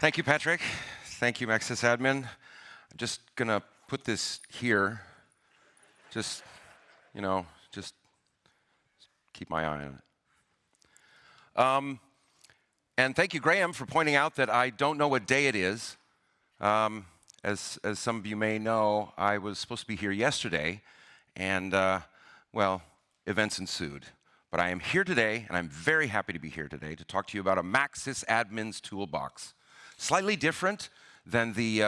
Thank you, Patrick. Thank you, MacSysAdmin. I'm just gonna put this here. Just, just keep my eye on it. And thank you, Graham, for pointing out that I don't know what day it is. As some of you may know, I was supposed to be here yesterday, and well, events ensued. But I am here today, and I'm very happy to be here today to talk to you about a MacSysAdmin's Toolbox. Slightly different than the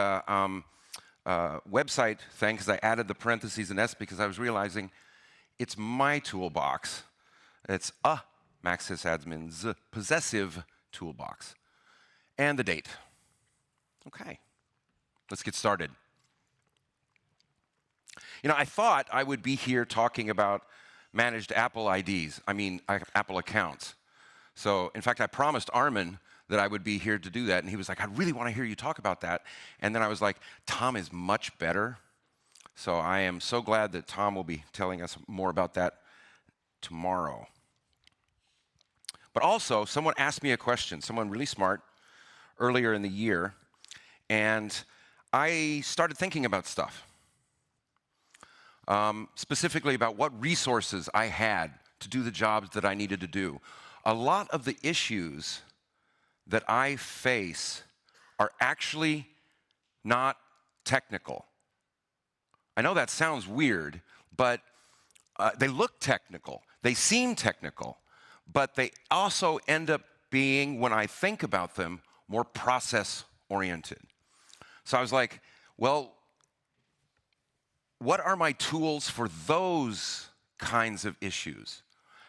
website thing, because I added the parentheses and S because I was realizing it's my toolbox. It's a MacSysAdmin's possessive toolbox. And the date. Okay, let's get started. I thought I would be here talking about managed Apple IDs, Apple accounts. So, in fact, I promised Armin that I would be here to do that, and he was like, I really want to hear you talk about that. And then I was like, Tom is much better. So I am so glad that Tom will be telling us more about that tomorrow. But also, someone asked me a question, someone really smart, earlier in the year, and I started thinking about stuff. Specifically about what resources I had to do the jobs that I needed to do. A lot of the issues that I face are actually not technical. I know that sounds weird, but they look technical. They seem technical, but they also end up being, when I think about them, more process-oriented. So I was like, well, what are my tools for those kinds of issues?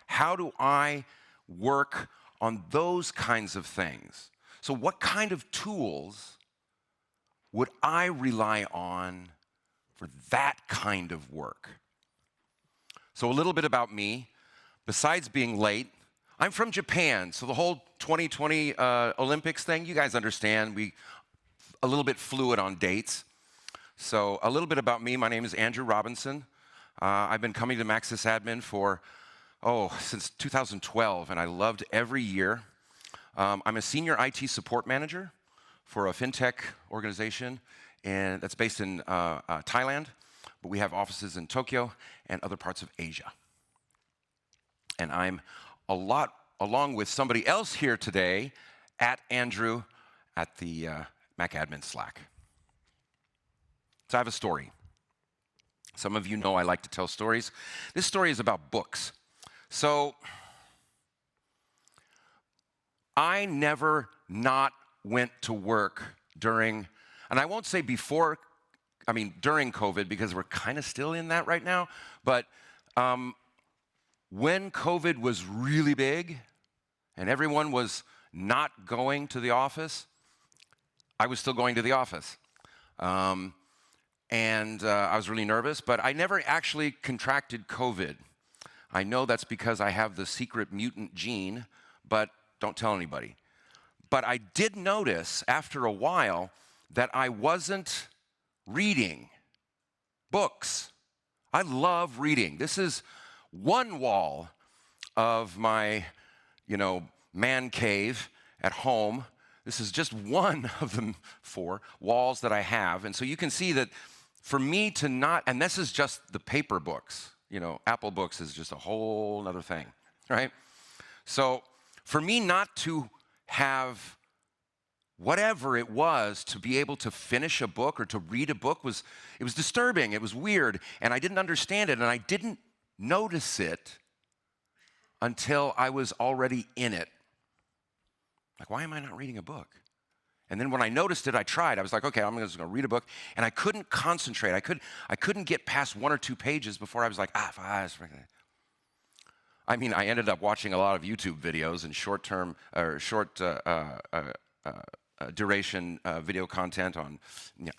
How do I work on those kinds of things? So what kind of tools would I rely on for that kind of work? So a little bit about me. Besides being late, I'm from Japan, so the whole 2020 Olympics thing, you guys understand, we a little bit fluid on dates. So a little bit about me. My name is Andrew Robinson. I've been coming to MacSysAdmin for since 2012, and I loved every year. I'm a senior IT support manager for a fintech organization, and that's based in Thailand, but we have offices in Tokyo and other parts of Asia. And I'm along with somebody else here today, at Andrew, at the MacAdmin Slack. So I have a story. Some of you know I like to tell stories. This story is about books. So I never not went to work during, and I won't say during COVID, because we're kind of still in that right now, but when COVID was really big and everyone was not going to the office, I was still going to the office. And I was really nervous, but I never actually contracted COVID. I know that's because I have the secret mutant gene, but don't tell anybody. But I did notice after a while that I wasn't reading books. I love reading. This is one wall of my, man cave at home. This is just one of the 4 walls that I have. And so you can see that for me to not, and this is just the paper books, Apple books is just a whole other thing, right? So for me not to have whatever it was to be able to finish a book or to read a book was disturbing, it was weird, and I didn't understand it, and I didn't notice it until I was already in it. Like, why am I not reading a book? And then when I noticed it, I tried. I was like, okay, I'm just going to read a book. And I couldn't concentrate. I couldn't get past 1 or 2 pages before I was like, I ended up watching a lot of YouTube videos and short duration video content on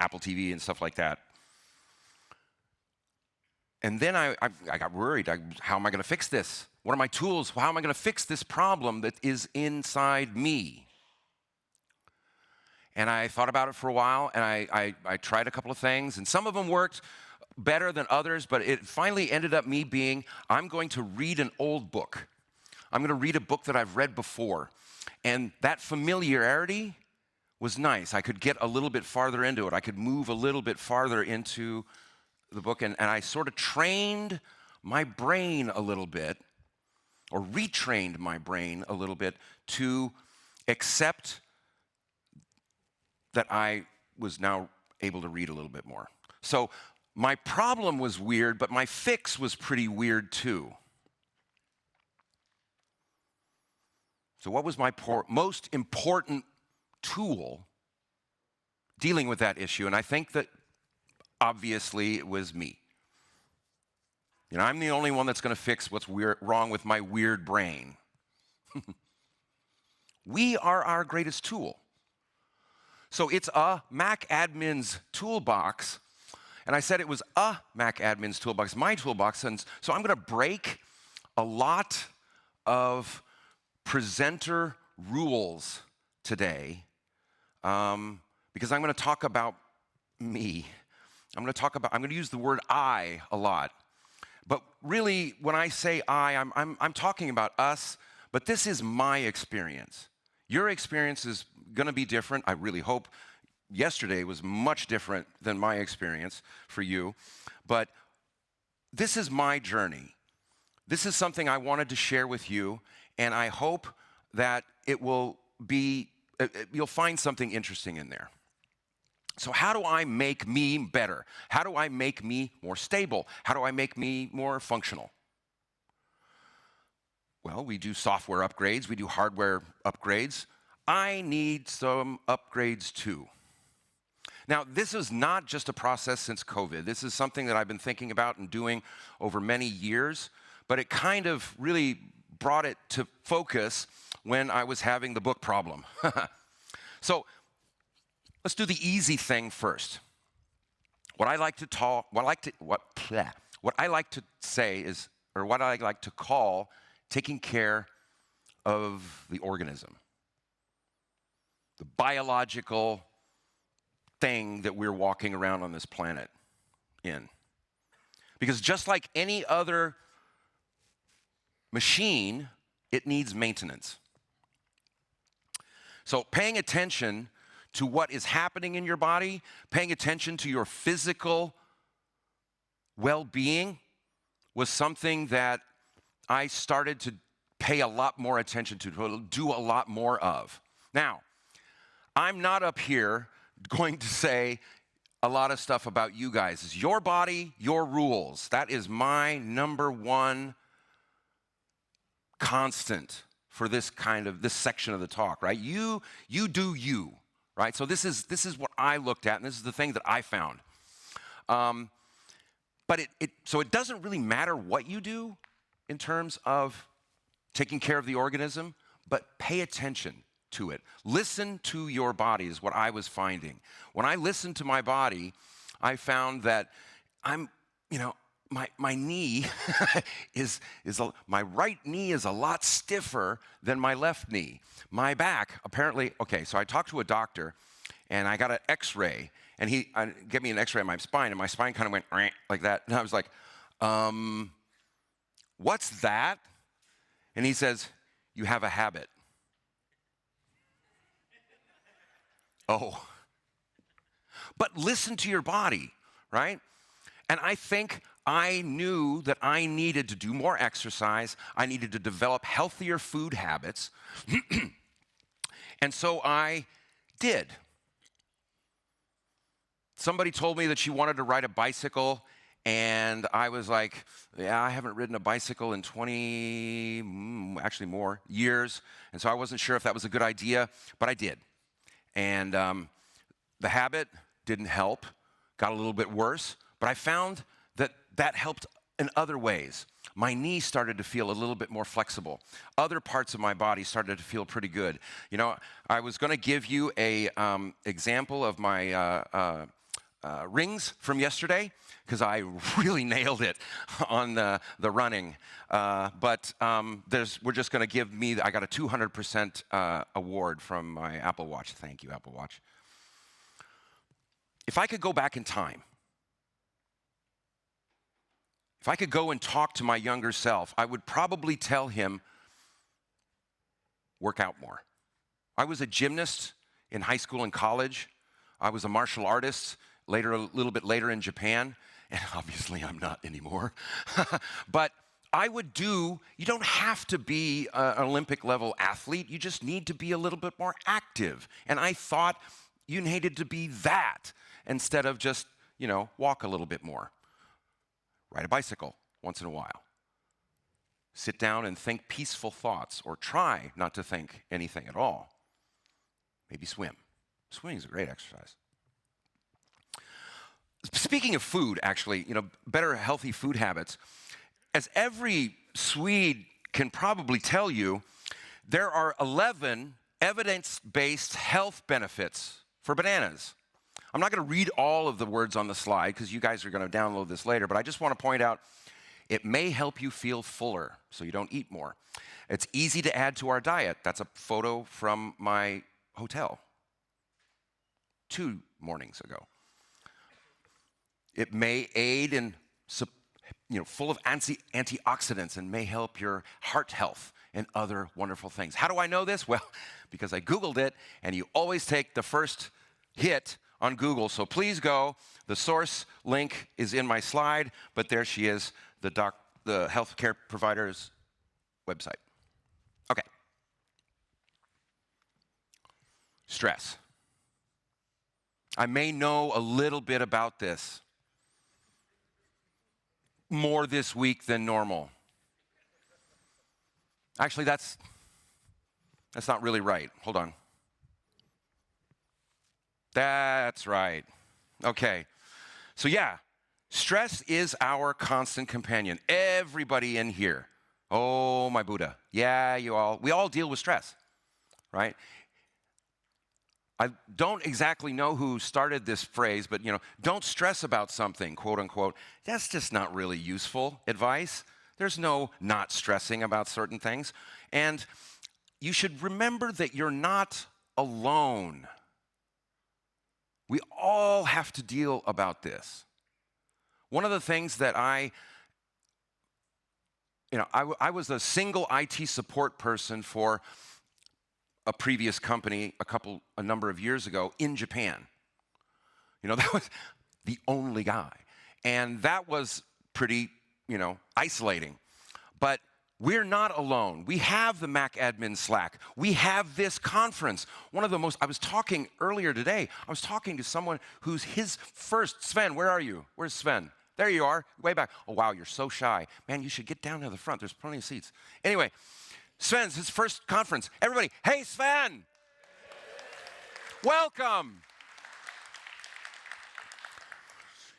Apple TV and stuff like that. And then I got worried. How am I going to fix this? What are my tools? How am I going to fix this problem that is inside me? And I thought about it for a while, and I tried a couple of things, and some of them worked better than others, but it finally ended up me being, I'm going to read an old book. I'm going to read a book that I've read before. And that familiarity was nice. I could get a little bit farther into it. I could move a little bit farther into the book, and I sort of trained my brain a little bit, or retrained my brain a little bit to accept that I was now able to read a little bit more. So my problem was weird, but my fix was pretty weird too. So what was my most important tool dealing with that issue? And I think that obviously it was me. You know, I'm the only one that's going to fix what's wrong with my weird brain. We are our greatest tool. So it's a MacAdmin's toolbox. And I said it was a MacAdmin's toolbox, my toolbox. And so I'm going to break a lot of presenter rules today because I'm going to talk about me. I'm going to use the word I a lot. But really, when I say I'm talking about us, but this is my experience. Your experience is going to be different. I really hope. Yesterday was much different than my experience for you. But this is my journey. This is something I wanted to share with you, and I hope that it will be, you'll find something interesting in there. So how do I make me better? How do I make me more stable? How do I make me more functional? Well, we do software upgrades. We do hardware upgrades. I need some upgrades too. Now, this is not just a process since COVID. This is something that I've been thinking about and doing over many years, but it kind of really brought it to focus when I was having the book problem. So let's do the easy thing first. What I like to say is, or what I like to call, taking care of the organism, the biological thing that we're walking around on this planet in. Because just like any other machine, it needs maintenance. So paying attention to what is happening in your body, paying attention to your physical well-being was something that I started to pay a lot more attention to do a lot more of. Now, I'm not up here going to say a lot of stuff about you guys. It's your body, your rules. That is my number one constant for this section of the talk, right? You do you, right? So this is what I looked at, and this is the thing that I found. But so it doesn't really matter what you do in terms of taking care of the organism, but pay attention to it. Listen to your body is what I was finding. When I listened to my body, I found that my knee my right knee is a lot stiffer than my left knee. My back, apparently, okay, so I talked to a doctor, and I got an x-ray, and he gave me an x-ray of my spine, and my spine kind of went like that, and I was like, what's that? And he says, you have a habit. Oh. But listen to your body, right? And I think I knew that I needed to do more exercise. I needed to develop healthier food habits. And so I did. Somebody told me that she wanted to ride a bicycle, and I was like, yeah, I haven't ridden a bicycle in 20, actually more, years. And so I wasn't sure if that was a good idea, but I did. And the habit didn't help, got a little bit worse, but I found that helped in other ways. My knee started to feel a little bit more flexible. Other parts of my body started to feel pretty good. You know, I was going to give you a example of my rings from yesterday, because I really nailed it on the running. But we're just going to give me, I got a 200% award from my Apple Watch. Thank you, Apple Watch. If I could go back in time, if I could go and talk to my younger self, I would probably tell him, work out more. I was a gymnast in high school and college. I was a martial artist, later, a little bit later in Japan, and obviously I'm not anymore. But I would do, you don't have to be an Olympic level athlete, you just need to be a little bit more active. And I thought you needed to be that instead of just, walk a little bit more. Ride a bicycle once in a while. Sit down and think peaceful thoughts, or try not to think anything at all. Maybe swim. Swimming is a great exercise. Speaking of food, actually, better healthy food habits, as every Swede can probably tell you, there are 11 evidence-based health benefits for bananas. I'm not going to read all of the words on the slide because you guys are going to download this later, but I just want to point out it may help you feel fuller so you don't eat more. It's easy to add to our diet. That's a photo from my hotel 2 mornings ago. It may aid in, full of antioxidants and may help your heart health and other wonderful things. How do I know this? Well, because I Googled it, and you always take the first hit on Google. So please go. The source link is in my slide, but there she is, the healthcare provider's website. Okay. Stress. I may know a little bit about this. More this week than normal. Actually, that's not really right. Hold on. That's right. Okay. So yeah, stress is our constant companion. Everybody in here. Oh, my Buddha. Yeah, we all deal with stress, right? I don't exactly know who started this phrase, but don't stress about something, quote unquote. That's just not really useful advice. There's no not stressing about certain things. And you should remember that you're not alone. We all have to deal about this. One of the things that I was a single IT support person for a previous company a number of years ago in Japan. That was the only guy. And that was pretty, isolating. But we're not alone. We have the MacSysAdmin Slack. We have this conference. I was talking earlier today, I was talking to someone who's his first, Sven, where are you? Where's Sven? There you are, way back. Oh, wow, you're so shy. Man, you should get down to the front. There's plenty of seats. Anyway, Sven's his first conference. Everybody, hey, Sven! Welcome!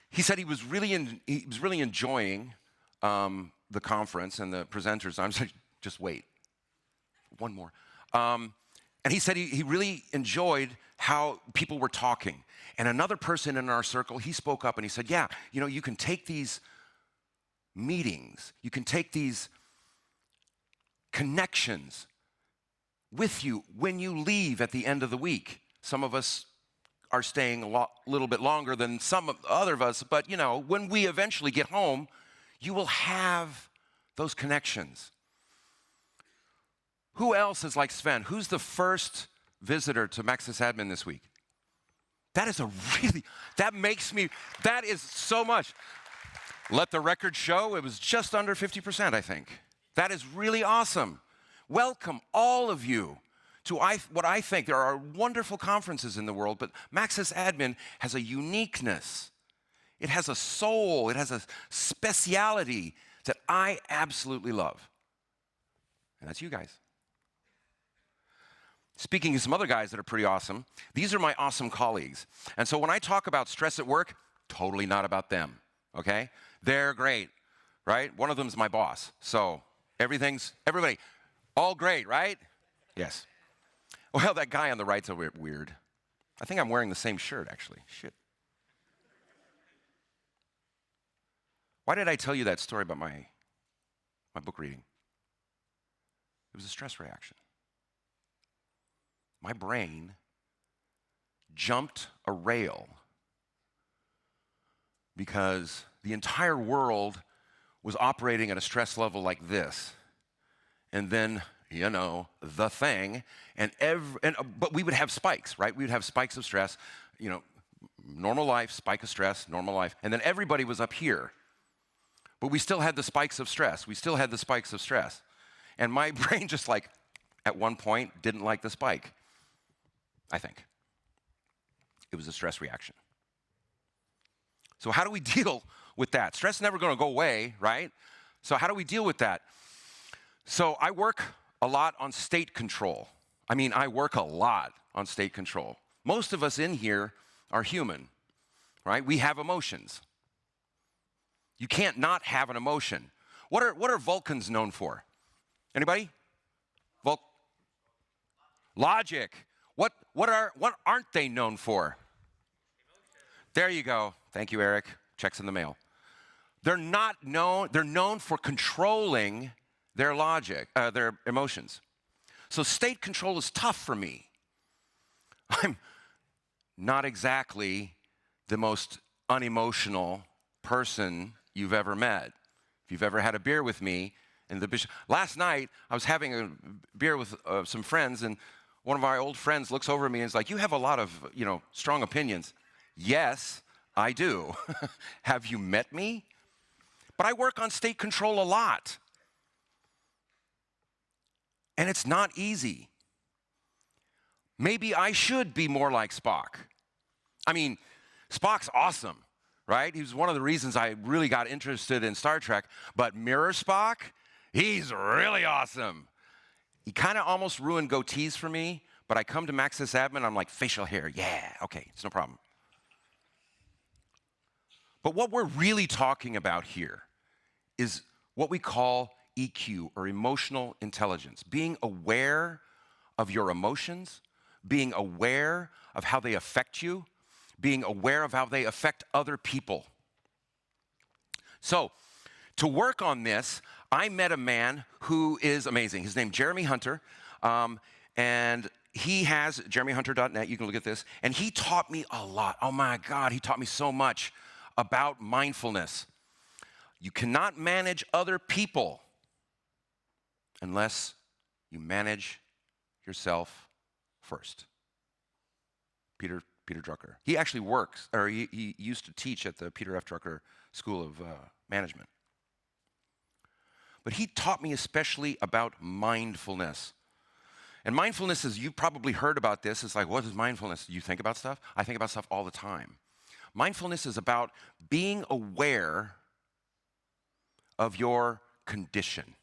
He said he was really enjoying the conference and the presenters. I'm saying, just wait. One more. And he said he really enjoyed how people were talking. And another person in our circle, he spoke up and he said, yeah, you can take these meetings, you can take these connections with you when you leave at the end of the week. Some of us are staying a little bit longer than some other of us, but when we eventually get home, you will have those connections. Who else is like Sven? Who's the first visitor to MacSysAdmin this week? That is that is so much. Let the record show it was just under 50%, I think. That is really awesome. Welcome, all of you, to what I think there are wonderful conferences in the world, but MacSysAdmin has a uniqueness. It has a soul. It has a speciality that I absolutely love. And that's you guys. Speaking of some other guys that are pretty awesome, these are my awesome colleagues. And so when I talk about stress at work, totally not about them, okay? They're great, right? One of them's my boss. So everybody, all great, right? Yes. Well, that guy on the right's a bit weird. I think I'm wearing the same shirt, actually. Shit. Why did I tell you that story about my book reading? It was a stress reaction. My brain jumped a rail because the entire world was operating at a stress level like this. And then you know, the thing, but we would have spikes, right? We would have spikes of stress, you know, normal life, spike of stress, normal life, and then everybody was up here. But we still had the spikes of stress. We still had the spikes of stress. And my brain just like, at one point, didn't like the spike, I think. It was a stress reaction. So how do we deal with that? Stress is never going to go away, right? So how do we deal with that? So I work a lot on state control. I mean, I work a lot on state control. Most of us in here are human, right? We have emotions. You can't not have an emotion. What are Vulcans known for? Anybody? Logic. What aren't they known for? There you go. Thank you, Eric. Checks in the mail. They're known for controlling their logic, their emotions. So state control is tough for me. I'm not exactly the most unemotional person you've ever met. If you've ever had a beer with me, last night I was having a beer with some friends, and one of my old friends looks over at me and is like, "You have a lot of, strong opinions." Yes, I do. Have you met me? But I work on state control a lot. And it's not easy. Maybe I should be more like Spock. I mean, Spock's awesome, right? He was one of the reasons I really got interested in Star Trek. But Mirror Spock, he's really awesome. He kind of almost ruined goatees for me, but I come to MacSysAdmin, I'm like, facial hair, yeah, okay, it's no problem. But what we're really talking about here is what we call EQ, or emotional intelligence. Being aware of your emotions, being aware of how they affect you, being aware of how they affect other people. So, to work on this, I met a man who is amazing. His name's Jeremy Hunter, and he has jeremyhunter.net. You can look at this, and he taught me a lot. Oh my God, he taught me so much about mindfulness. You cannot manage other people unless you manage yourself first. Peter Drucker. He actually works, or he used to teach at the Peter F. Drucker School of Management. But he taught me especially about mindfulness. And mindfulness, is, you've probably heard about this. It's like, what is mindfulness? You think about stuff? I think about stuff all the time. Mindfulness is about being aware of your condition.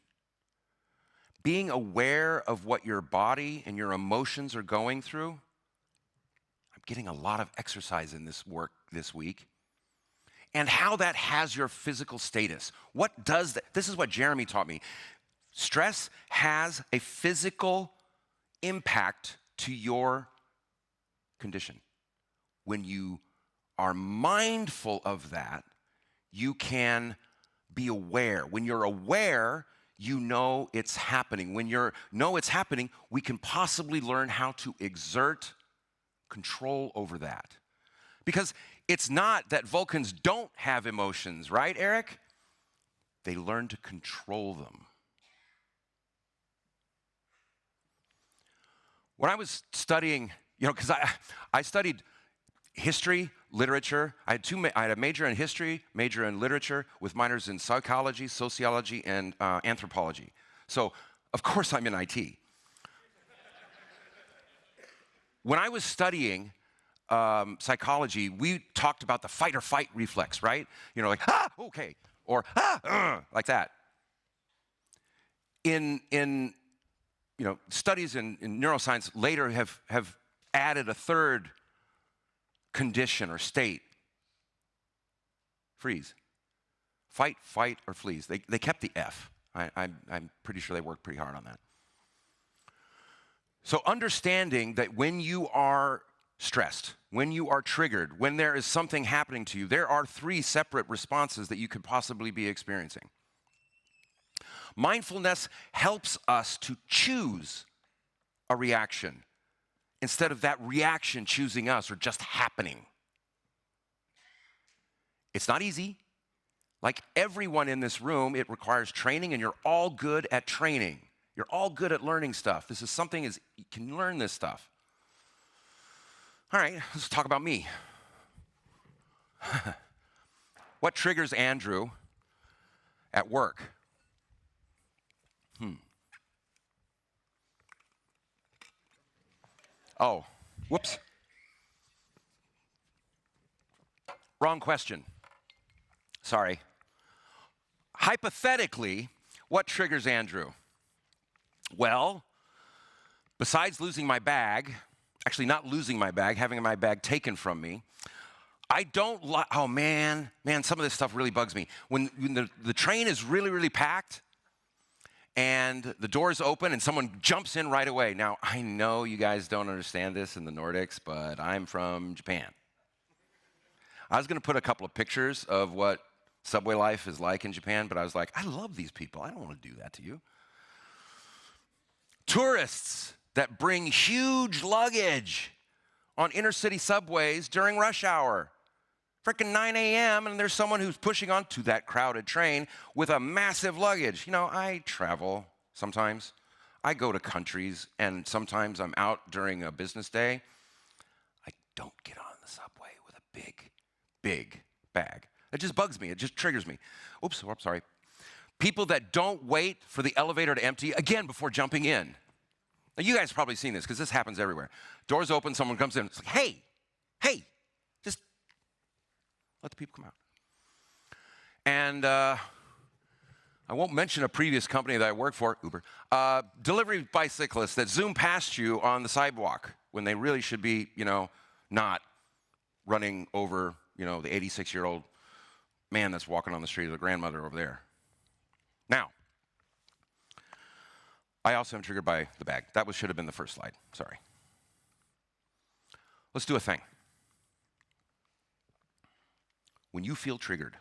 Being aware of what your body and your emotions are going through. I'm getting a lot of exercise in this work this week. And how that has your physical status. What does that? This is what Jeremy taught me. Stress has a physical impact to your condition. When you are mindful of that, you can be aware. When you're aware, you know it's happening. When you know it's happening, we can possibly learn how to exert control over that. Because it's not that Vulcans don't have emotions, right, Eric? They learn to control them. When I was studying, because I studied history, literature. I had a major in history, major in literature, with minors in psychology, sociology, and anthropology. So, of course, I'm in IT. When I was studying psychology, we talked about the fight or fight reflex, right? Like, okay, or like that. In studies in neuroscience later have added a third condition or state. Freeze. Fight, fight, or flees. They kept the F. I'm pretty sure they worked pretty hard on that. So understanding that when you are stressed, when you are triggered, when there is something happening to you, there are 3 separate responses that you could possibly be experiencing. Mindfulness helps us to choose a reaction instead of that reaction choosing us or just happening. It's not easy. Like everyone in this room, it requires training, and you're all good at training. You're all good at learning stuff. This is something you can learn this stuff. All right, let's talk about me. What triggers Andrew at work? Oh, whoops. Wrong question. Sorry. Hypothetically, what triggers Andrew? Well, besides losing my bag, actually not losing my bag, having my bag taken from me, I don't like, oh man, some of this stuff really bugs me. When the train is really, really packed and the doors open and someone jumps in right away. Now, I know you guys don't understand this in the Nordics, but I'm from Japan. I was going to put a couple of pictures of what subway life is like in Japan, but I was like, I love these people. I don't want to do that to you. Tourists that bring huge luggage on inner city subways during rush hour. Frickin' 9 a.m. and there's someone who's pushing onto that crowded train with a massive luggage. You know, I travel sometimes. I go to countries, and sometimes I'm out during a business day. I don't get on the subway with a big bag. It just bugs me. It just triggers me. Oops, I'm sorry. People that don't wait for the elevator to empty, again, before jumping in. Now, you guys have probably seen this, because this happens everywhere. Doors open, someone comes in, it's like, hey, just let the people come out. And I won't mention a previous company that I worked for, Uber, delivery bicyclists that zoom past you on the sidewalk when they really should be, not running over, the 86-year-old man that's walking on the street, or the grandmother over there. Now, I also am triggered by the bag. That should have been the first slide. Sorry. Let's do a thing. When you feel triggered,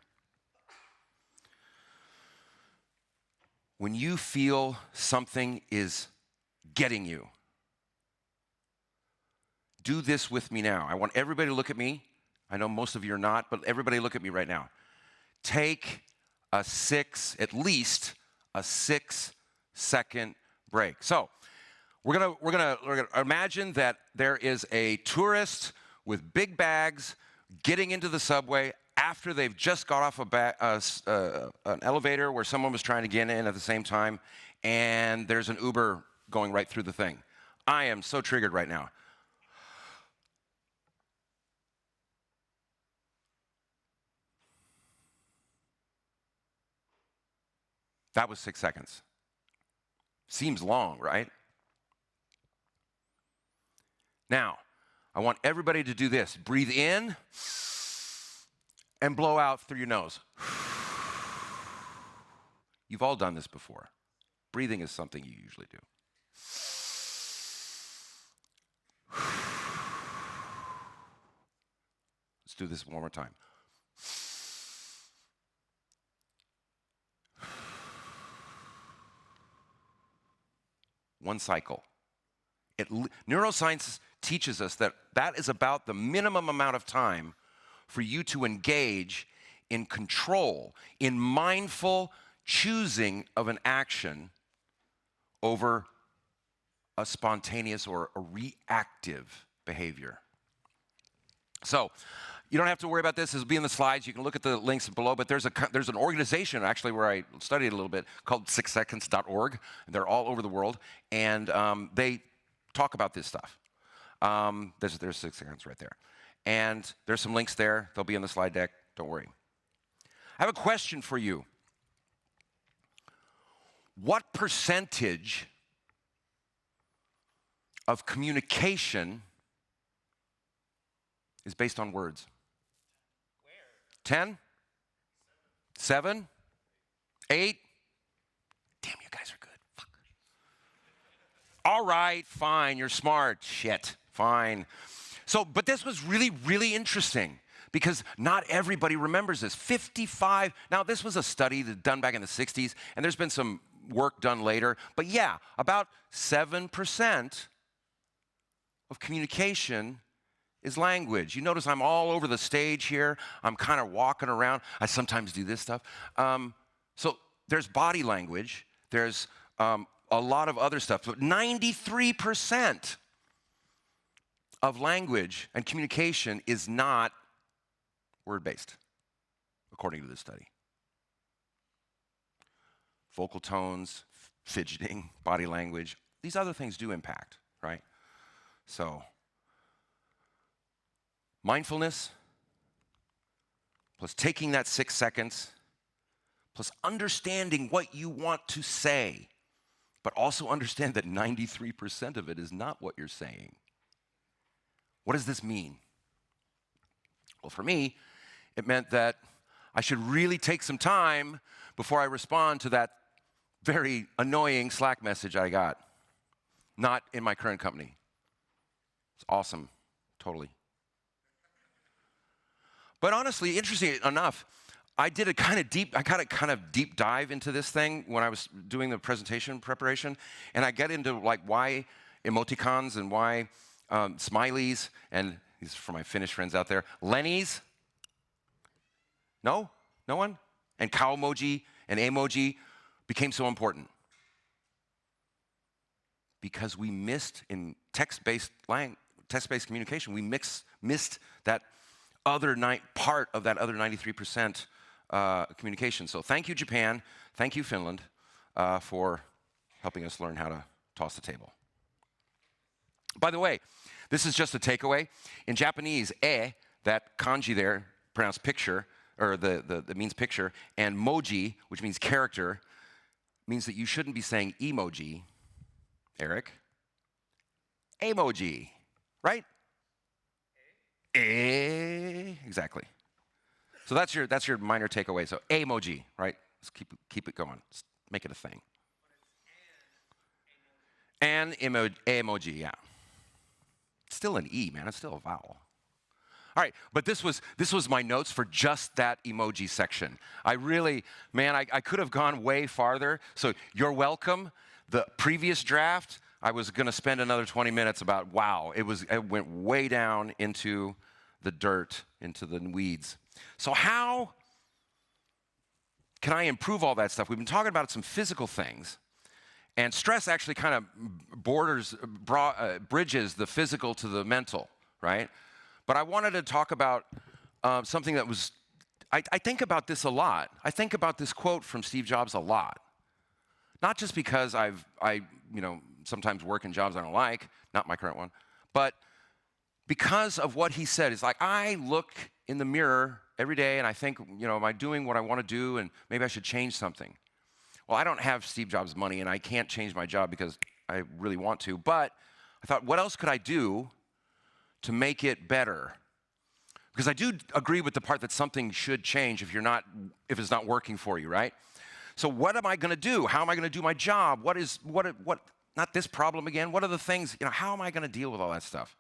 when you feel something is getting you, do this with me now. I want everybody to look at me. I know most of you are not, but everybody look at me right now. Take at least a 6-second break. So we're gonna imagine that there is a tourist with big bags getting into the subway after they've just got off an elevator where someone was trying to get in at the same time, and there's an Uber going right through the thing. I am so triggered right now. That was 6 seconds. Seems long, right? Now, I want everybody to do this. Breathe in and blow out through your nose. You've all done this before. Breathing is something you usually do. Let's do this one more time. One cycle. Neuroscience teaches us that is about the minimum amount of time for you to engage in control, in mindful choosing of an action over a spontaneous or a reactive behavior. So, you don't have to worry about this. This will be in the slides. You can look at the links below, but there's an organization, actually, where I studied a little bit, called 6seconds.org. They're all over the world, and they talk about this stuff. There's 6 seconds right there. And there's some links there. They'll be in the slide deck. Don't worry. I have a question for you. What percentage of communication is based on words? 10? 7? 8? Damn, you guys are good. Fuck. All right, fine, you're smart. Shit, fine. So, but this was really, really interesting because not everybody remembers this. 55, now this was a study done back in the 60s, and there's been some work done later, but yeah, about 7% of communication is language. You notice I'm all over the stage here. I'm kind of walking around. I sometimes do this stuff. So there's body language. There's a a lot of other stuff. But 93% of language and communication is not word-based, according to this study. Vocal tones, fidgeting, body language, these other things do impact, right? So, mindfulness, plus taking that 6 seconds, plus understanding what you want to say, but also understand that 93% of it is not what you're saying. What does this mean? Well, for me, it meant that I should really take some time before I respond to that very annoying Slack message I got. Not in my current company. It's awesome, totally. But honestly, interesting enough, I got a kind of deep dive into this thing when I was doing the presentation preparation, and I get into like why emoticons and why smileys, and these are for my Finnish friends out there, Lennies. No? No one? And cow emoji and emoji became so important. Because we missed in text-based communication, we missed that other part of that other 93% communication. So thank you, Japan. Thank you, Finland, for helping us learn how to toss the table. By the way, this is just a takeaway. In Japanese, that kanji there, pronounced picture, or the means picture, and moji, which means character, means that you shouldn't be saying emoji, Eric. Emoji, right? Exactly. So that's your minor takeaway. So emoji, right? Let's keep it going. Let's make it a thing. And emoji, yeah. It's still an E, man. It's still a vowel. All right, but this was my notes for just that emoji section. I could have gone way farther. So you're welcome. The previous draft, I was going to spend another 20 minutes about, wow, it went way down into the dirt, into the weeds. So how can I improve all that stuff? We've been talking about some physical things, and stress actually kind of bridges the physical to the mental, right? But I wanted to talk about something that was, I think about this a lot. I think about this quote from Steve Jobs a lot. Not just because I sometimes work in jobs I don't like, not my current one, but because of what he said. It's like, I look in the mirror every day and I think, am I doing what I want to do, and maybe I should change something. Well, I don't have Steve Jobs' money and I can't change my job because I really want to, but I thought, what else could I do to make it better? Because I do agree with the part that something should change if it's not working for you, right? So what am I going to do? How am I going to do my job? What not this problem again? What are the things, how am I going to deal with all that stuff?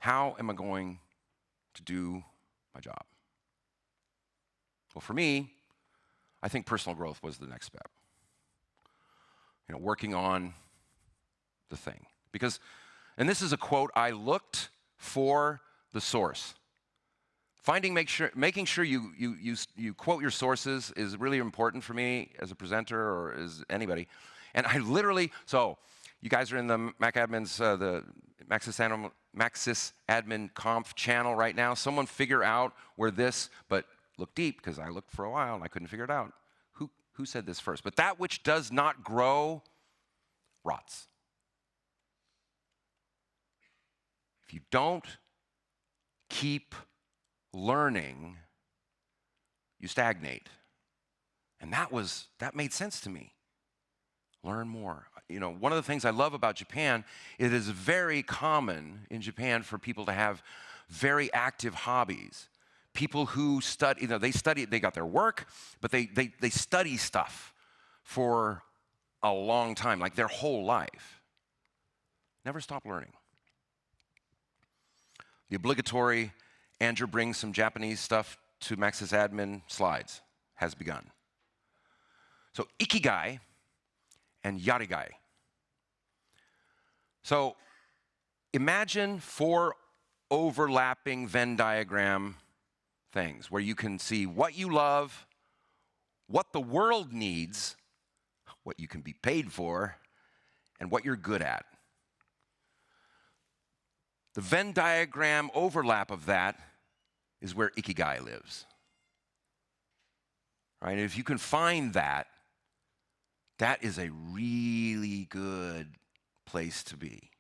How am I going to do my job? Well, for me, I think personal growth was the next step. Working on the thing. And this is a quote, I looked for the source. Making sure you quote your sources is really important for me as a presenter or as anybody. And I literally, so you guys are in the the MacSysAdmin Conf channel right now. Someone figure out where but look deep, because I looked for a while and I couldn't figure it out. Who said this first? But that which does not grow rots. If you don't keep learning, you stagnate. And that made sense to me. Learn more. One of the things I love about Japan, it is very common in Japan for people to have very active hobbies. People who study, they got their work, but they study stuff for a long time, like their whole life. Never stop learning. The obligatory Andrew brings some Japanese stuff to MacSysAdmin slides has begun. So ikigai and yarigai. So imagine 4 overlapping Venn diagram things where you can see what you love, what the world needs, what you can be paid for, and what you're good at. The Venn diagram overlap of that is where Ikigai lives. Right? And if you can find that, that is a really good place to be.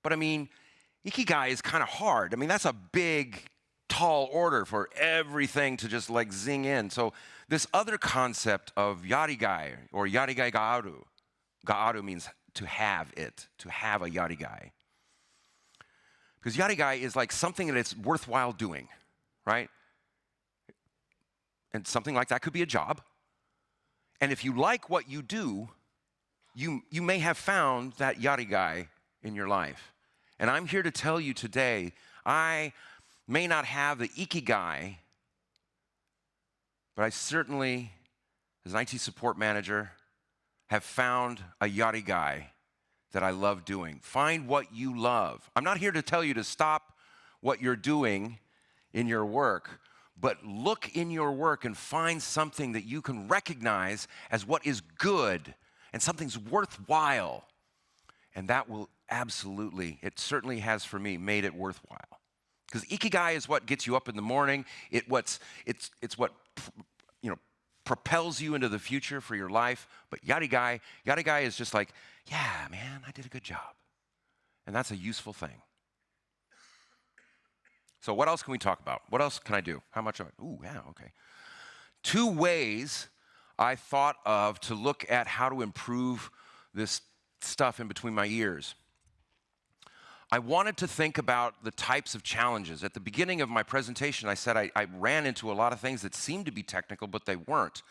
But I mean, Ikigai is kind of hard. I mean, that's a big, tall order for everything to just like zing in. So this other concept of yarigai or yarigai gaaru, gaaru means to have it, to have a yarigai. Because yarigai is like something that it's worthwhile doing, right? And something like that could be a job. And if you like what you do, you may have found that yarigai in your life. And I'm here to tell you today, I may not have the ikigai, but I certainly, as an IT support manager, have found a yarigai that I love doing. Find what you love. I'm not here to tell you to stop what you're doing in your work, but look in your work and find something that you can recognize as what is good and something's worthwhile. And that will absolutely, it certainly has for me, made it worthwhile. Because ikigai is what gets you up in the morning. It's what propels you into the future for your life. But yarigai is just like, yeah, man, I did a good job. And that's a useful thing. So what else can we talk about? What else can I do? How much? Ooh, yeah, okay. 2 ways I thought of to look at how to improve this stuff in between my ears. I wanted to think about the types of challenges. At the beginning of my presentation, I said I ran into a lot of things that seemed to be technical, but they weren't.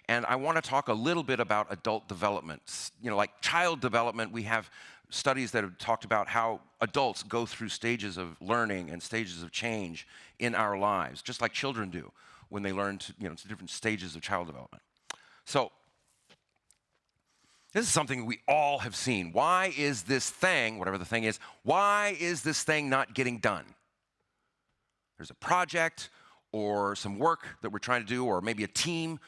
And I want to talk a little bit about adult development. You know, like child development, we have studies that have talked about how adults go through stages of learning and stages of change in our lives, just like children do when they learn to, different stages of child development. So this is something we all have seen. Why is this thing, whatever the thing is, why is this thing not getting done? There's a project or some work that we're trying to do, or maybe a team,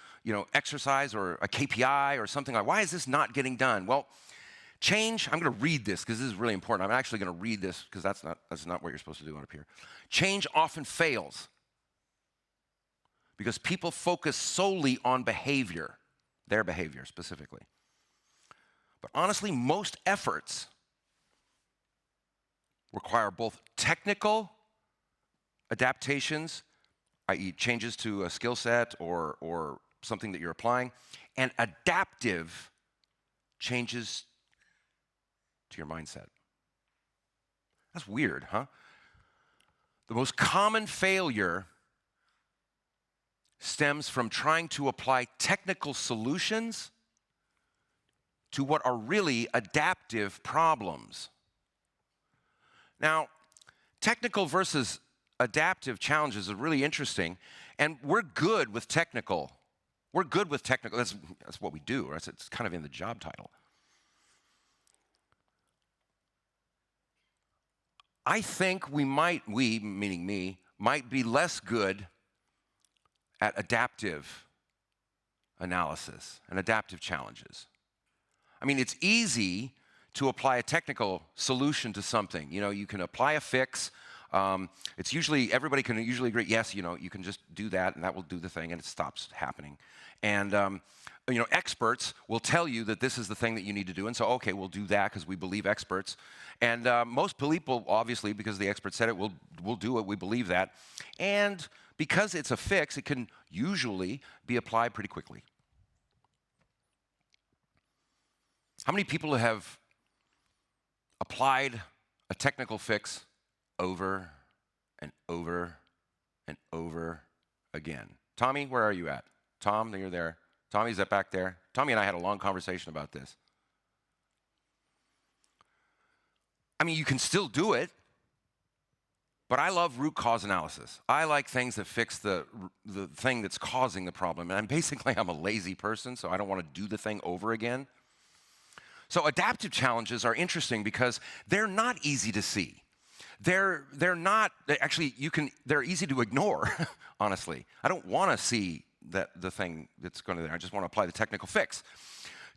exercise or a KPI or something like, why is this not getting done? Well, change, I'm going to read this because this is really important. I'm actually going to read this because that's not what you're supposed to do up here. Change often fails because people focus solely on behavior, their behavior specifically. But honestly, most efforts require both technical adaptations, i.e. changes to a skill set or something that you're applying, and adaptive changes to your mindset. That's weird, huh? The most common failure stems from trying to apply technical solutions to what are really adaptive problems. Now, technical versus adaptive challenges are really interesting, and we're good with technical. We're good with technical. That's what we do, right? It's kind of in the job title. I think we, meaning me, might be less good at adaptive analysis and adaptive challenges. I mean, it's easy to apply a technical solution to something. You can apply a fix. It's usually, everybody can usually agree, yes, you can just do that and that will do the thing and it stops happening. And, experts will tell you that this is the thing that you need to do. And so, okay, we'll do that because we believe experts. And most people, obviously, because the expert said it, will do it. We believe that. And because it's a fix, it can usually be applied pretty quickly. How many people have applied a technical fix over and over and over again? Tommy, where are you at? Tom, you're there. Tommy's that back there. Tommy and I had a long conversation about this. I mean, you can still do it, but I love root cause analysis. I like things that fix the thing that's causing the problem. And I'm a lazy person, so I don't want to do the thing over again. So adaptive challenges are interesting because they're not easy to see. They're easy to ignore, honestly. I don't want to see the thing that's going to there. I just want to apply the technical fix.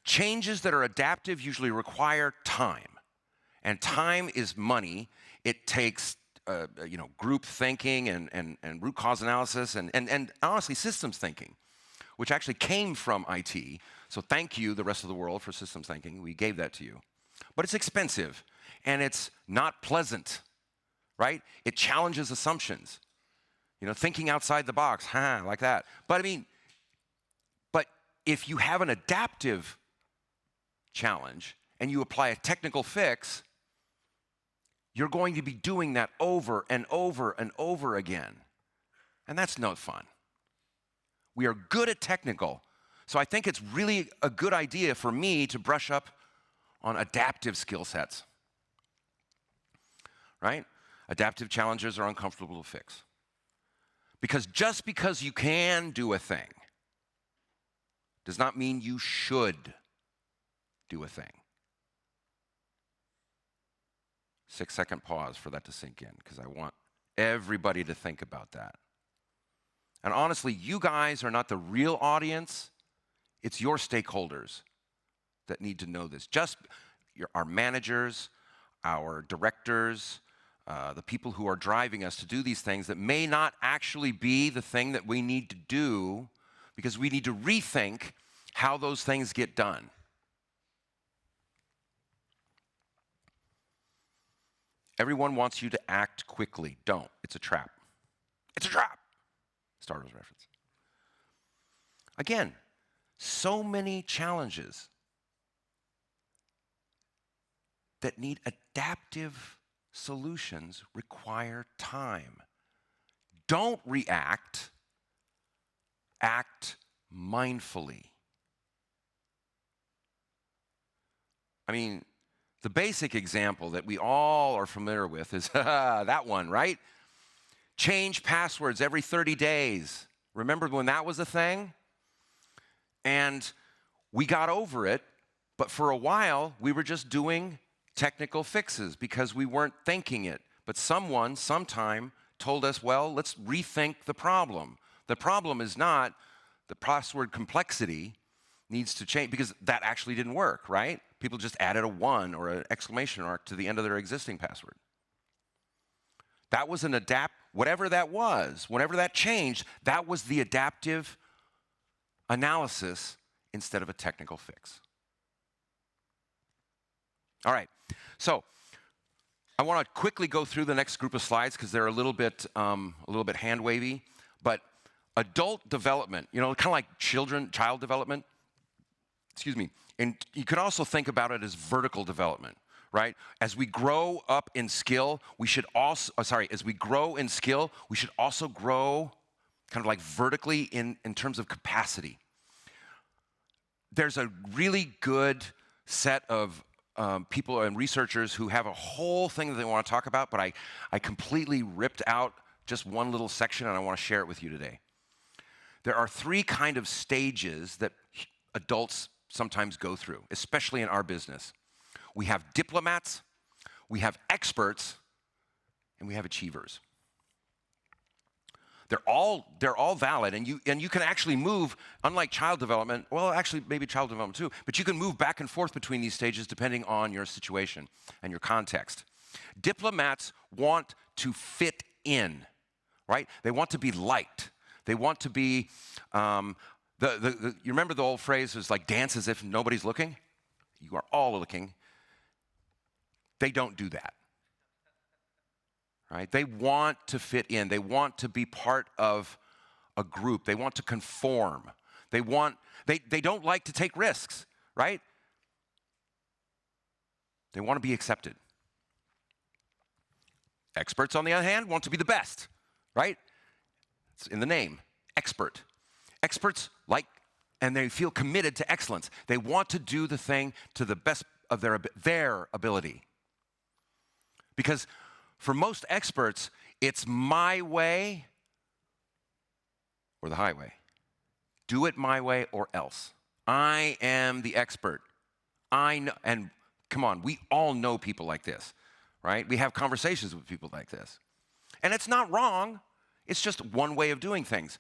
Changes that are adaptive usually require time. And time is money. It takes group thinking and root cause analysis and honestly systems thinking, which actually came from IT. So thank you, the rest of the world, for systems thinking. We gave that to you. But it's expensive, and it's not pleasant, right? It challenges assumptions. Thinking outside the box, like that. But if you have an adaptive challenge and you apply a technical fix, you're going to be doing that over and over and over again. And that's no fun. We are good at technical. So I think it's really a good idea for me to brush up on adaptive skill sets. Right? Adaptive challenges are uncomfortable to fix. Because just because you can do a thing does not mean you should do a thing. 6-second pause for that to sink in, because I want everybody to think about that. And honestly, you guys are not the real audience. It's your stakeholders that need to know this. Just our managers, our directors, the people who are driving us to do these things that may not actually be the thing that we need to do, because we need to rethink how those things get done. Everyone wants you to act quickly. Don't. It's a trap. It's a trap. Star Wars reference. Again, so many challenges that need adaptive solutions require time. Don't react. Act mindfully. I mean, the basic example that we all are familiar with is that one, right? Change passwords every 30 days. Remember when that was a thing? And we got over it, but for a while, we were just doing technical fixes because we weren't thinking it. But someone, sometime, told us, well, let's rethink the problem. The problem is not the password complexity needs to change, because that actually didn't work, right? People just added a 1 or an exclamation mark to the end of their existing password. That was an whatever that was, whenever that changed, that was the adaptive analysis instead of a technical fix. All right, so I want to quickly go through the next group of slides because they're a little bit hand wavy. But adult development, kind of like child development. Excuse me. And you could also think about it as vertical development, right? As we grow up in skill, we should also, as we grow in skill, we should also grow kind of like vertically in terms of capacity. There's a really good set of people and researchers who have a whole thing that they want to talk about, but I completely ripped out just one little section, and I want to share it with you today. There are 3 kind of stages that adults sometimes go through, especially in our business. We have diplomats, we have experts, and we have achievers. They're all valid, and you can actually move, unlike child development, well, actually maybe child development too, but you can move back and forth between these stages depending on your situation and your context. Diplomats want to fit in, right? They want to be liked. They want to be, you remember the old phrase is like dance as if nobody's looking? You are all looking. They don't do that. Right? They want to fit in. They want to be part of a group. They want to conform. They don't like to take risks, right? They want to be accepted. Experts, on the other hand, want to be the best, right? It's in the name, expert. Experts like, and they feel committed to excellence. They want to do the thing to the best of their ability. Because for most experts, it's my way or the highway. Do it my way or else. I am the expert. I know, and come on, we all know people like this, right? We have conversations with people like this. And it's not wrong. It's just one way of doing things.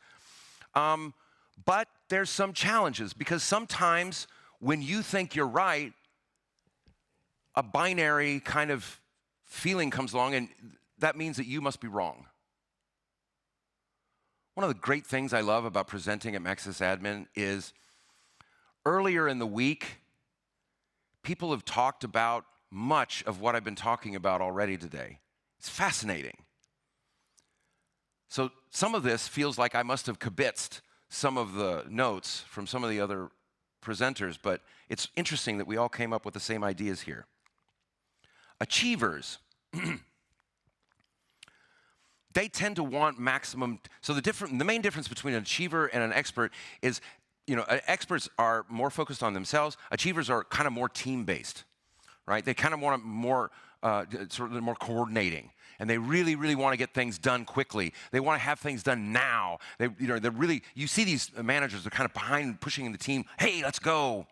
But there's some challenges, because sometimes when you think you're right, a binary kind of feeling comes along, and that means that you must be wrong. One of the great things I love about presenting at MacSysAdmin is earlier in the week, people have talked about much of what I've been talking about already today. It's fascinating. So some of this feels like I must have kibitzed some of the notes from some of the other presenters, but it's interesting that we all came up with the same ideas here. Achievers. They tend to want maximum. So the main difference between an achiever and an expert is, experts are more focused on themselves. Achievers are kind of more team-based, right? They kind of want more, sort of more coordinating, and they really, really want to get things done quickly. They want to have things done now. They're really. You see these managers, they're kind of behind, pushing the team. Hey, let's go.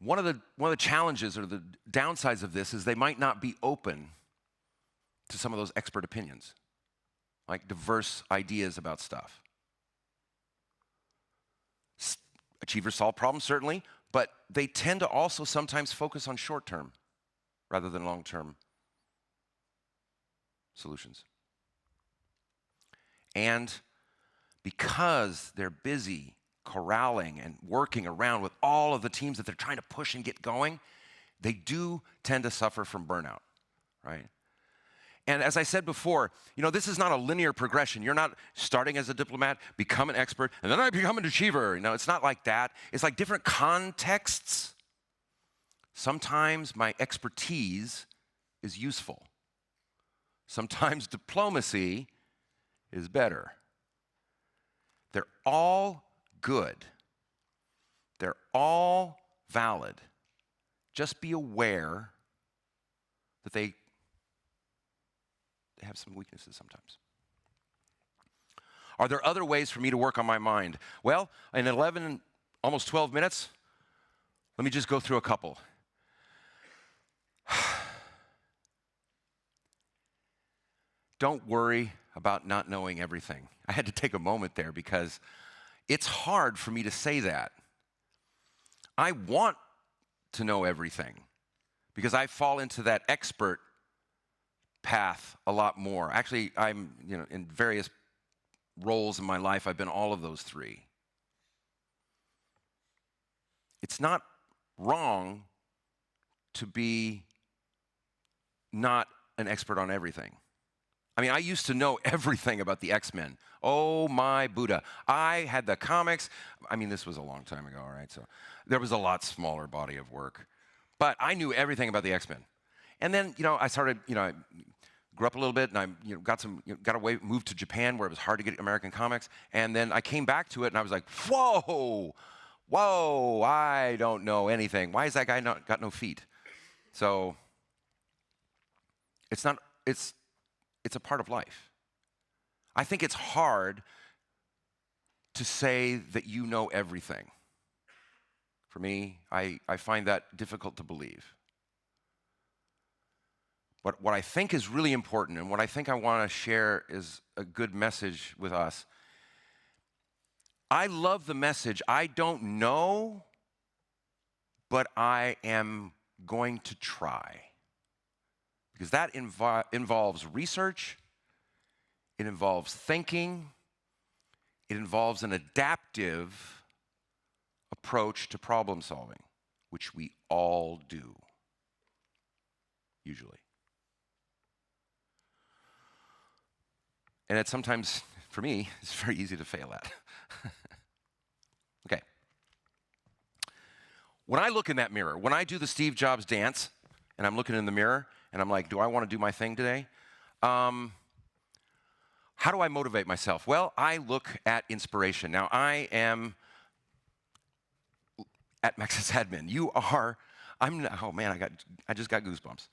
One of the challenges or the downsides of this is they might not be open to some of those expert opinions, like diverse ideas about stuff. Achievers solve problems, certainly, but they tend to also sometimes focus on short-term rather than long-term solutions. And because they're busy corralling and working around with all of the teams that they're trying to push and get going, they do tend to suffer from burnout, right? And as I said before, this is not a linear progression. You're not starting as a diplomat, become an expert, and then I become an achiever. It's not like that. It's like different contexts. Sometimes my expertise is useful. Sometimes diplomacy is better. They're all good. They're all valid. Just be aware that they have some weaknesses sometimes. Are there other ways for me to work on my mind? Well, in 11, almost 12 minutes, let me just go through a couple. Don't worry about not knowing everything. I had to take a moment there because it's hard for me to say that. I want to know everything because I fall into that expert path a lot more. Actually, I'm, in various roles in my life, I've been all of those three. It's not wrong to be not an expert on everything. I used to know everything about the X-Men. Oh my Buddha. I had the comics. This was a long time ago, right? So there was a lot smaller body of work. But I knew everything about the X-Men. And then, I started, I grew up a little bit, and I got away, moved to Japan where it was hard to get American comics. And then I came back to it, and I was like, whoa, I don't know anything. Why has that guy got no feet? So it's a part of life. I think it's hard to say that you know everything. For me, I find that difficult to believe. But what I think is really important, and what I think I want to share is a good message with us. I love the message, I don't know, but I am going to try. Because that involves research, it involves thinking, it involves an adaptive approach to problem solving, which we all do, usually. And it's sometimes, for me, it's very easy to fail at. Okay. When I look in that mirror, when I do the Steve Jobs dance, and I'm looking in the mirror, and I'm like, do I want to do my thing today? How do I motivate myself? Well, I look at inspiration. Now, I am at MacSysAdmin. Oh man, I just got goosebumps.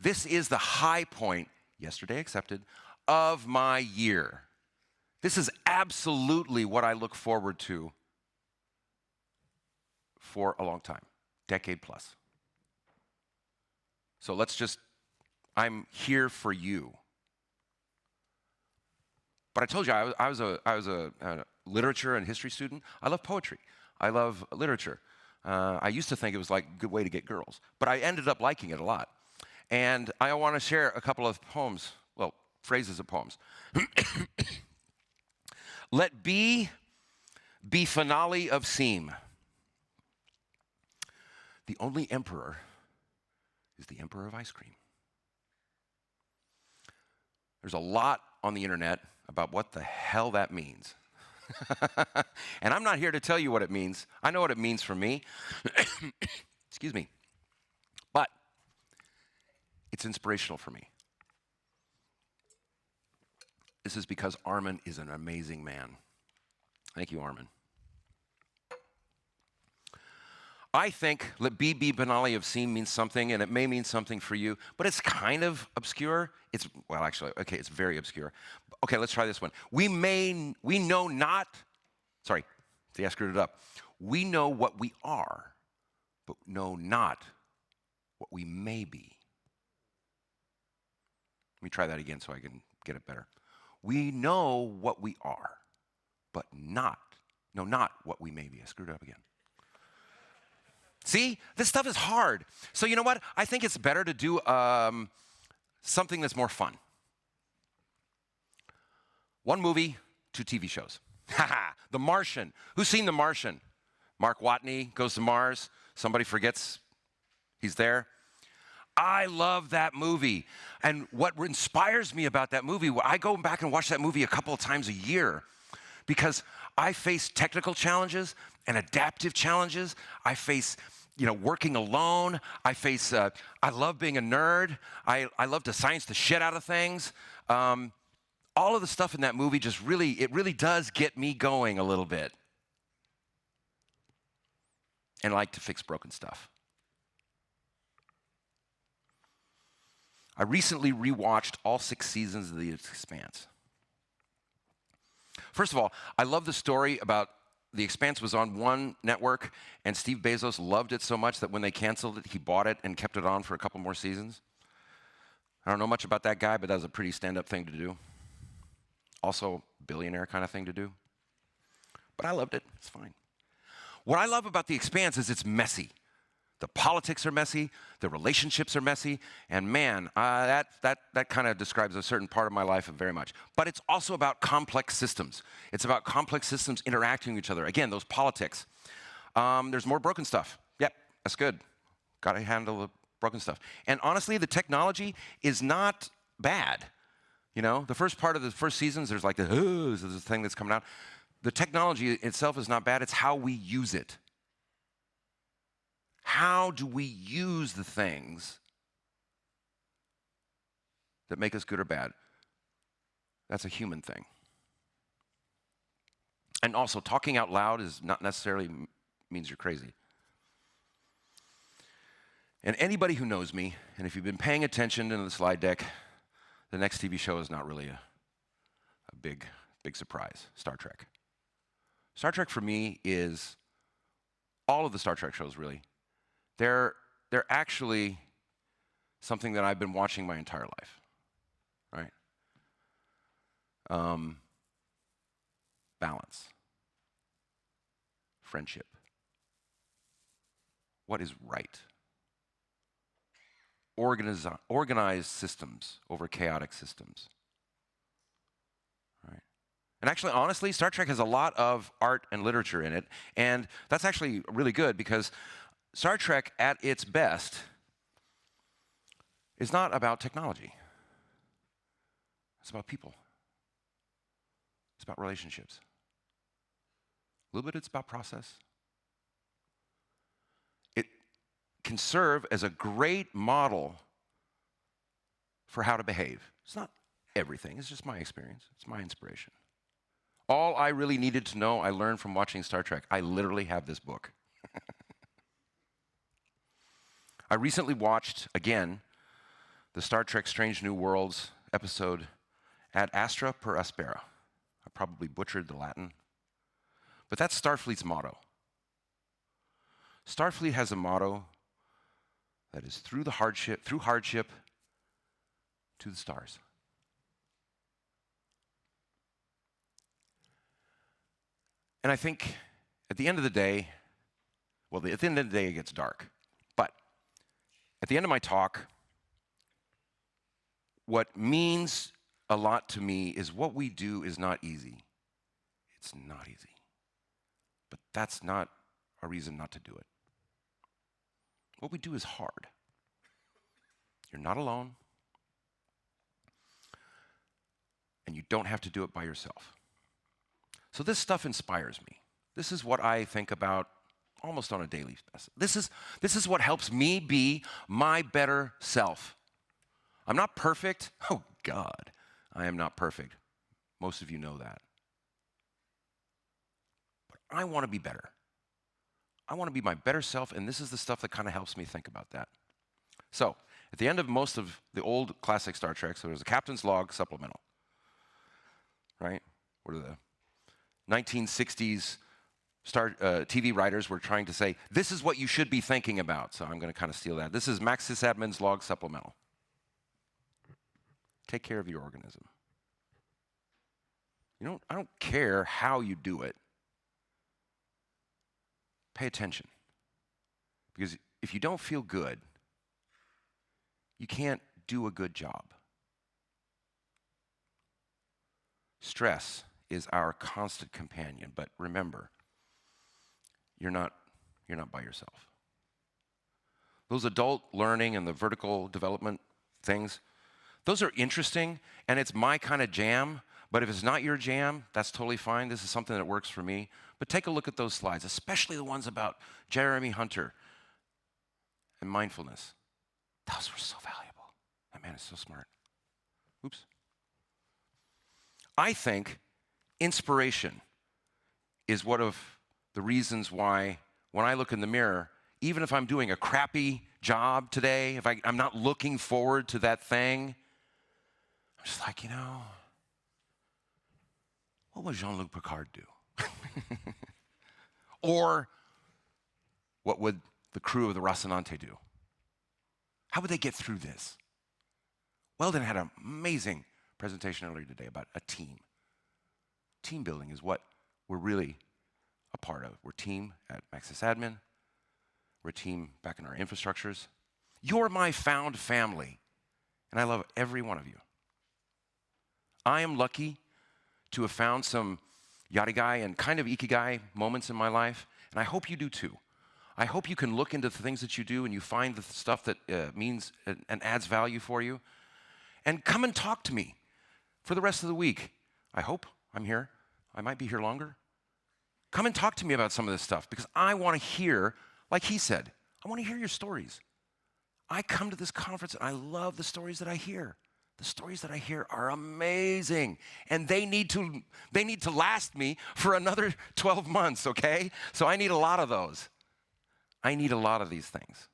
This is the high point, yesterday accepted, of my year. This is absolutely what I look forward to for a long time, decade plus. So I'm here for you. But I told you, I was a literature and history student. I love poetry. I love literature. I used to think it was like a good way to get girls, but I ended up liking it a lot. And I want to share a couple of poems, well, phrases of poems. Let be finale of seem. The only emperor is the emperor of ice cream. There's a lot on the internet about what the hell that means. And I'm not here to tell you what it means. I know what it means for me. Excuse me. But it's inspirational for me. This is because Armin is an amazing man. Thank you, Armin. I think let be banali of seem means something, and it may mean something for you, but it's kind of obscure. Well, actually, okay, it's very obscure. Okay, let's try this one. We know not, sorry, see, I screwed it up. We know what we are, but know not what we may be. Let me try that again so I can get it better. We know what we are, but know not what we may be. I screwed it up again. See, this stuff is hard. So you know what? I think it's better to do something that's more fun. One movie, 2 TV shows. The Martian. Who's seen The Martian? Mark Watney goes to Mars. Somebody forgets he's there. I love that movie. And what inspires me about that movie, I go back and watch that movie a couple of times a year because I face technical challenges and adaptive challenges. I face, working alone. I love being a nerd. I love to science the shit out of things. All of the stuff in that movie it really does get me going a little bit. And I like to fix broken stuff. I recently rewatched all 6 seasons of The Expanse. First of all, I love the story about The Expanse was on one network, and Steve Bezos loved it so much that when they canceled it, he bought it and kept it on for a couple more seasons. I don't know much about that guy, but that was a pretty stand-up thing to do. Also, billionaire kind of thing to do. But I loved it. It's fine. What I love about The Expanse is it's messy. The politics are messy, the relationships are messy, and man, that kind of describes a certain part of my life very much. But it's also about complex systems. It's about complex systems interacting with each other. Again, those politics. There's more broken stuff. Yep, that's good. Got to handle the broken stuff. And honestly, the technology is not bad. The first part of the first seasons, there's like there's this thing that's coming out. The technology itself is not bad. It's how we use it. How do we use the things that make us good or bad? That's a human thing. And also, talking out loud is not necessarily means you're crazy. And anybody who knows me, and if you've been paying attention to the slide deck, the next TV show is not really a big surprise. Star Trek. Star Trek for me is all of the Star Trek shows, really. They're actually something that I've been watching my entire life, right? Balance, friendship, what is right, organized systems over chaotic systems, right? And actually, honestly, Star Trek has a lot of art and literature in it, and that's actually really good because Star Trek, at its best, is not about technology. It's about people. It's about relationships. A little bit it's about process. It can serve as a great model for how to behave. It's not everything. It's just my experience. It's my inspiration. All I really needed to know, I learned from watching Star Trek. I literally have this book. I recently watched, again, the Star Trek Strange New Worlds episode Ad Astra per Aspera. I probably butchered the Latin, but that's Starfleet's motto. Starfleet has a motto that is through hardship to the stars. And I think at the end of the day, well, at the end of the day, it gets dark. But at the end of my talk, what means a lot to me is what we do is not easy. It's not easy. But that's not a reason not to do it. What we do is hard. You're not alone. And you don't have to do it by yourself. So this stuff inspires me. This is what I think about almost on a daily basis. This is what helps me be my better self. I'm not perfect. Oh, God, I am not perfect. Most of you know that. But I want to be better. I want to be my better self, and this is the stuff that kind of helps me think about that. So, at the end of most of the old classic Star Trek, so there's a Captain's Log supplemental, right? What are the 1960s TV writers were trying to say, this is what you should be thinking about. So I'm going to kind of steal that. This is MacSysAdmin's log supplemental. Take care of your organism. I don't care how you do it. Pay attention. Because if you don't feel good, you can't do a good job. Stress is our constant companion, but remember, you're not by yourself. Those adult learning and the vertical development things, those are interesting, and it's my kind of jam, but if it's not your jam, that's totally fine. This is something that works for me. But take a look at those slides, especially the ones about Jeremy Hunter and mindfulness. Those were so valuable. That man is so smart. Oops. I think inspiration is one of the reasons why when I look in the mirror, even if I'm doing a crappy job today, if I'm not looking forward to that thing, I'm just like, what would Jean-Luc Picard do? Or what would the crew of the Rocinante do? How would they get through this? Weldon had an amazing presentation earlier today about a team. Team building is what we're really a part of. We're a team at MacSysAdmin. We're a team back in our infrastructures. You're my found family, and I love every one of you. I am lucky to have found some yarigai and kind of ikigai moments in my life, and I hope you do too. I hope you can look into the things that you do and you find the stuff that means and adds value for you, and come and talk to me for the rest of the week. I hope I'm here. I might be here longer. Come and talk to me about some of this stuff because I want to hear, like he said, I want to hear your stories. I come to this conference and I love the stories that I hear. The stories that I hear are amazing, and they need to last me for another 12 months, okay? So I need a lot of those. I need a lot of these things.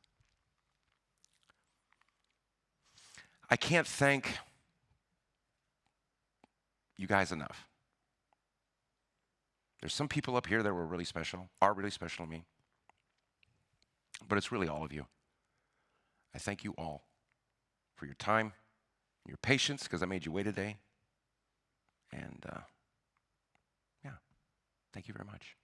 I can't thank you guys enough. There's some people up here that are really special to me, but it's really all of you. I thank you all for your time, your patience, because I made you wait a day. And yeah, thank you very much.